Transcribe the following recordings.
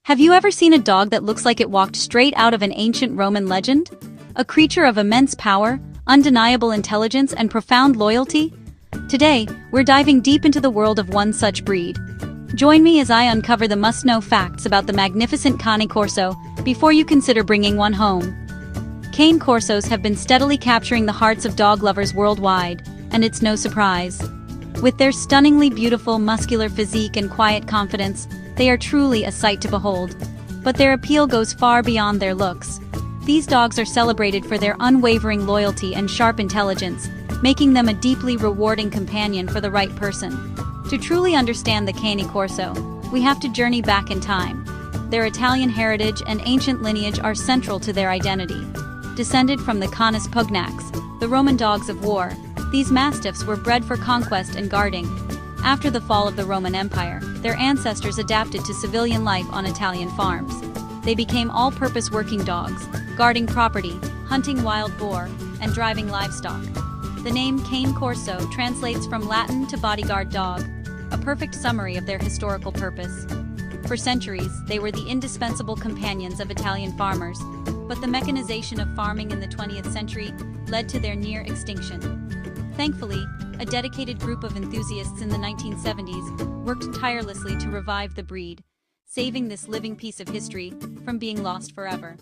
Have you ever seen a dog that looks like it walked straight out of an ancient Roman legend? A creature of immense power, undeniable intelligence, and profound loyalty? Today, we're diving deep into the world of one such breed. Join me as I uncover the must-know facts about the magnificent Cane Corso before you consider bringing one home. Cane Corsos have been steadily capturing the hearts of dog lovers worldwide, and it's no surprise. With their stunningly beautiful muscular physique and quiet confidence, they are truly a sight to behold. But their appeal goes far beyond their looks. These dogs are celebrated for their unwavering loyalty and sharp intelligence, making them a deeply rewarding companion for the right person. To truly understand the Cane Corso, we have to journey back in time. Their Italian heritage and ancient lineage are central to their identity. Descended from the Canis pugnax, the Roman dogs of war, these mastiffs were bred for conquest and guarding. After the fall of the Roman Empire, their ancestors adapted to civilian life on Italian farms. They became all-purpose working dogs, guarding property, hunting wild boar, and driving livestock. The name Cane Corso translates from Latin to bodyguard dog, a perfect summary of their historical purpose. For centuries, they were the indispensable companions of Italian farmers, but the mechanization of farming in the 20th century led to their near extinction. Thankfully, a dedicated group of enthusiasts in the 1970s worked tirelessly to revive the breed, saving this living piece of history from being lost forever.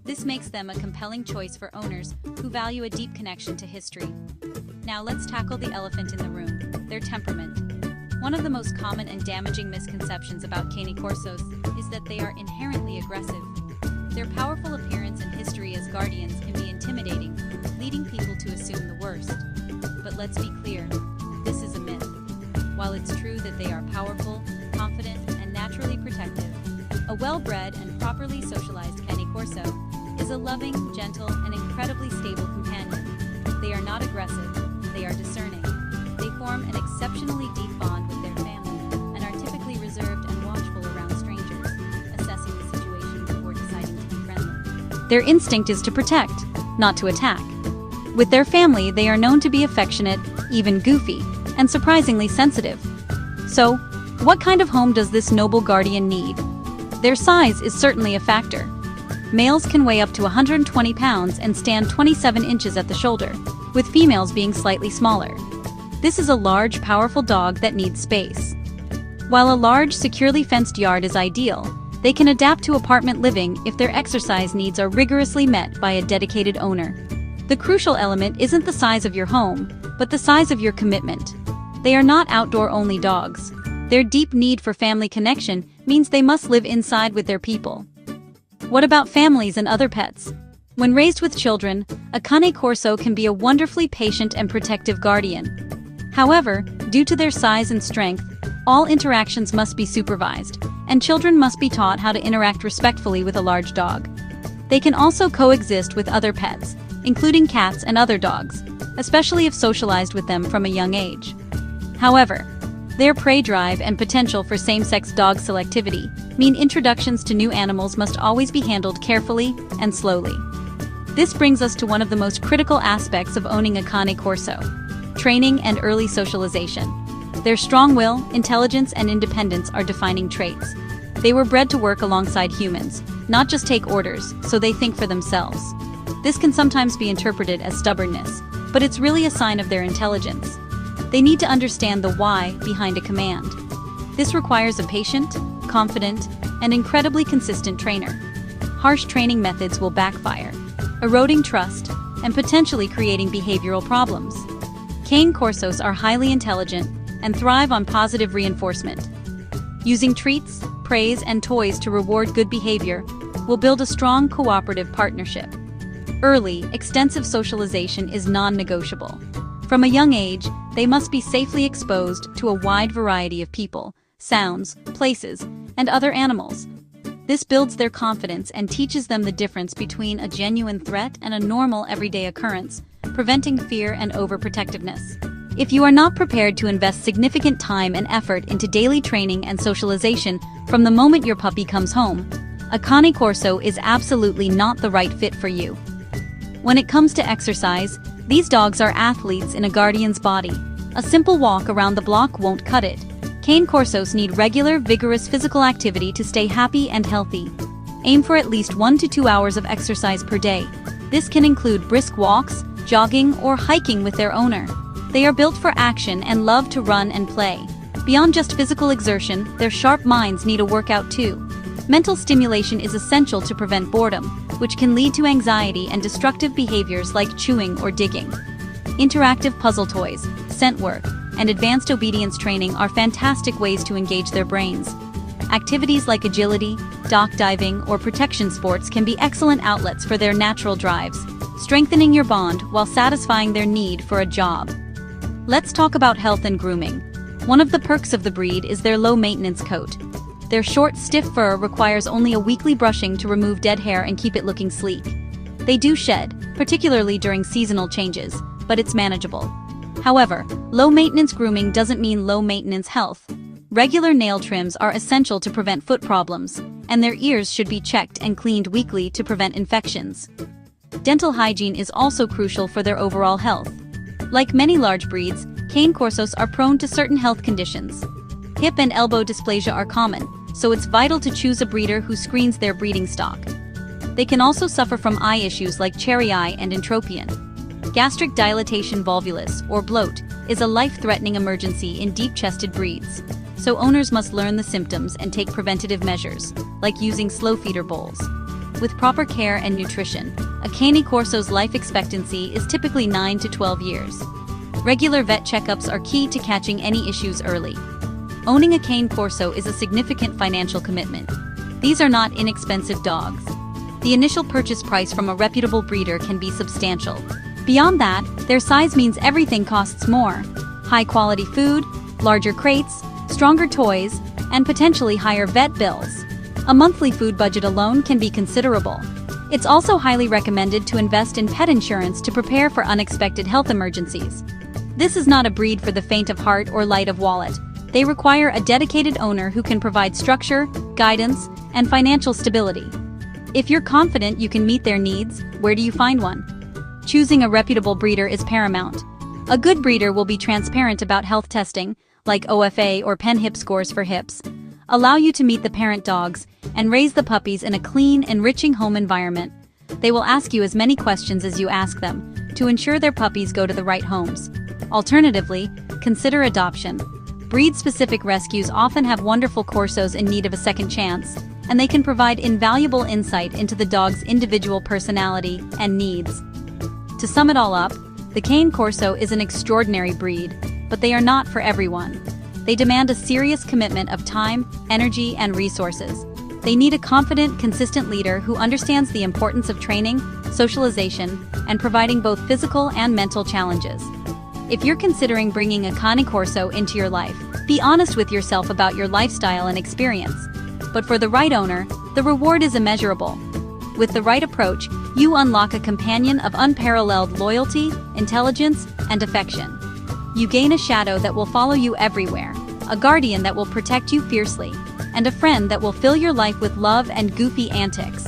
This makes them a compelling choice for owners who value a deep connection to history. Now let's tackle the elephant in the room, their temperament. One of the most common and damaging misconceptions about Cane Corsos is that they are inherently aggressive. Their powerful appearance and history as guardians can be intimidating, leading people to assume the worst. But let's be clear, this is a myth. While it's true that they are powerful, confident, and naturally protective, a well-bred and properly socialized Cane Corso is a loving, gentle, and incredibly stable companion. They are not aggressive, they are discerning. They form an exceptionally deep bond with their family and are typically reserved and watchful around strangers, assessing the situation before deciding to be friendly. Their instinct is to protect, not to attack. With their family, they are known to be affectionate, even goofy, and surprisingly sensitive. So, what kind of home does this noble guardian need? Their size is certainly a factor. Males can weigh up to 120 pounds and stand 27 inches at the shoulder, with females being slightly smaller. This is a large, powerful dog that needs space. While a large, securely fenced yard is ideal, they can adapt to apartment living if their exercise needs are rigorously met by a dedicated owner. The crucial element isn't the size of your home, but the size of your commitment. They are not outdoor-only dogs. Their deep need for family connection means they must live inside with their people. What about families and other pets? When raised with children, a Cane Corso can be a wonderfully patient and protective guardian. However, due to their size and strength, all interactions must be supervised, and children must be taught how to interact respectfully with a large dog. They can also coexist with other pets, including cats and other dogs, especially if socialized with them from a young age. However, their prey drive and potential for same-sex dog selectivity mean introductions to new animals must always be handled carefully and slowly. This brings us to one of the most critical aspects of owning a Cane Corso: training and early socialization. Their strong will, intelligence, and independence are defining traits. They were bred to work alongside humans, not just take orders, so they think for themselves. This can sometimes be interpreted as stubbornness, but it's really a sign of their intelligence. They need to understand the why behind a command. This requires a patient, confident, and incredibly consistent trainer. Harsh training methods will backfire, eroding trust and potentially creating behavioral problems. Cane Corsos are highly intelligent and thrive on positive reinforcement. Using treats, praise, and toys to reward good behavior will build a strong cooperative partnership. Early, extensive socialization is non-negotiable. From a young age, they must be safely exposed to a wide variety of people, sounds, places, and other animals. This builds their confidence and teaches them the difference between a genuine threat and a normal everyday occurrence, preventing fear and overprotectiveness. If you are not prepared to invest significant time and effort into daily training and socialization from the moment your puppy comes home, a Cane Corso is absolutely not the right fit for you. When it comes to exercise, these dogs are athletes in a guardian's body. A simple walk around the block won't cut it. Cane Corsos need regular, vigorous physical activity to stay happy and healthy. Aim for at least 1 to 2 hours of exercise per day. This can include brisk walks, jogging, or hiking with their owner. They are built for action and love to run and play. Beyond just physical exertion, their sharp minds need a workout too. Mental stimulation is essential to prevent boredom, which can lead to anxiety and destructive behaviors like chewing or digging. Interactive puzzle toys, scent work, and advanced obedience training are fantastic ways to engage their brains. Activities like agility, dock diving, or protection sports can be excellent outlets for their natural drives, strengthening your bond while satisfying their need for a job. Let's talk about health and grooming. One of the perks of the breed is their low-maintenance coat. Their short, stiff fur requires only a weekly brushing to remove dead hair and keep it looking sleek. They do shed, particularly during seasonal changes, but it's manageable. However, low-maintenance grooming doesn't mean low-maintenance health. Regular nail trims are essential to prevent foot problems, and their ears should be checked and cleaned weekly to prevent infections. Dental hygiene is also crucial for their overall health. Like many large breeds, Cane Corsos are prone to certain health conditions. Hip and elbow dysplasia are common, so it's vital to choose a breeder who screens their breeding stock. They can also suffer from eye issues like cherry eye and entropion. Gastric dilatation volvulus, or bloat, is a life-threatening emergency in deep-chested breeds, so owners must learn the symptoms and take preventative measures, like using slow feeder bowls. With proper care and nutrition, a Cane Corso's life expectancy is typically 9 to 12 years. Regular vet checkups are key to catching any issues early. Owning a Cane Corso is a significant financial commitment. These are not inexpensive dogs. The initial purchase price from a reputable breeder can be substantial. Beyond that, their size means everything costs more. High-quality food, larger crates, stronger toys, and potentially higher vet bills. A monthly food budget alone can be considerable. It's also highly recommended to invest in pet insurance to prepare for unexpected health emergencies. This is not a breed for the faint of heart or light of wallet. They require a dedicated owner who can provide structure, guidance, and financial stability. If you're confident you can meet their needs, where do you find one? Choosing a reputable breeder is paramount. A good breeder will be transparent about health testing, like OFA or pen hip scores for hips, allow you to meet the parent dogs, and raise the puppies in a clean, enriching home environment. They will ask you as many questions as you ask them, to ensure their puppies go to the right homes. Alternatively, consider adoption. Breed-specific rescues often have wonderful Corsos in need of a second chance, and they can provide invaluable insight into the dog's individual personality and needs. To sum it all up, the Cane Corso is an extraordinary breed, but they are not for everyone. They demand a serious commitment of time, energy, and resources. They need a confident, consistent leader who understands the importance of training, socialization, and providing both physical and mental challenges. If you're considering bringing a Cane Corso into your life, be honest with yourself about your lifestyle and experience. But for the right owner, the reward is immeasurable. With the right approach, you unlock a companion of unparalleled loyalty, intelligence, and affection. You gain a shadow that will follow you everywhere, a guardian that will protect you fiercely, and a friend that will fill your life with love and goofy antics.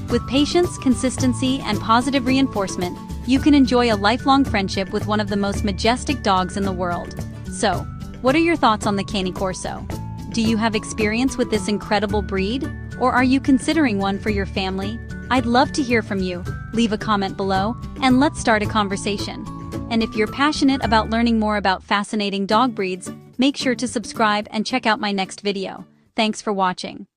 With patience, consistency, and positive reinforcement, you can enjoy a lifelong friendship with one of the most majestic dogs in the world. So, what are your thoughts on the Cane Corso? Do you have experience with this incredible breed? Or are you considering one for your family? I'd love to hear from you. Leave a comment below, and let's start a conversation. And if you're passionate about learning more about fascinating dog breeds, make sure to subscribe and check out my next video. Thanks for watching.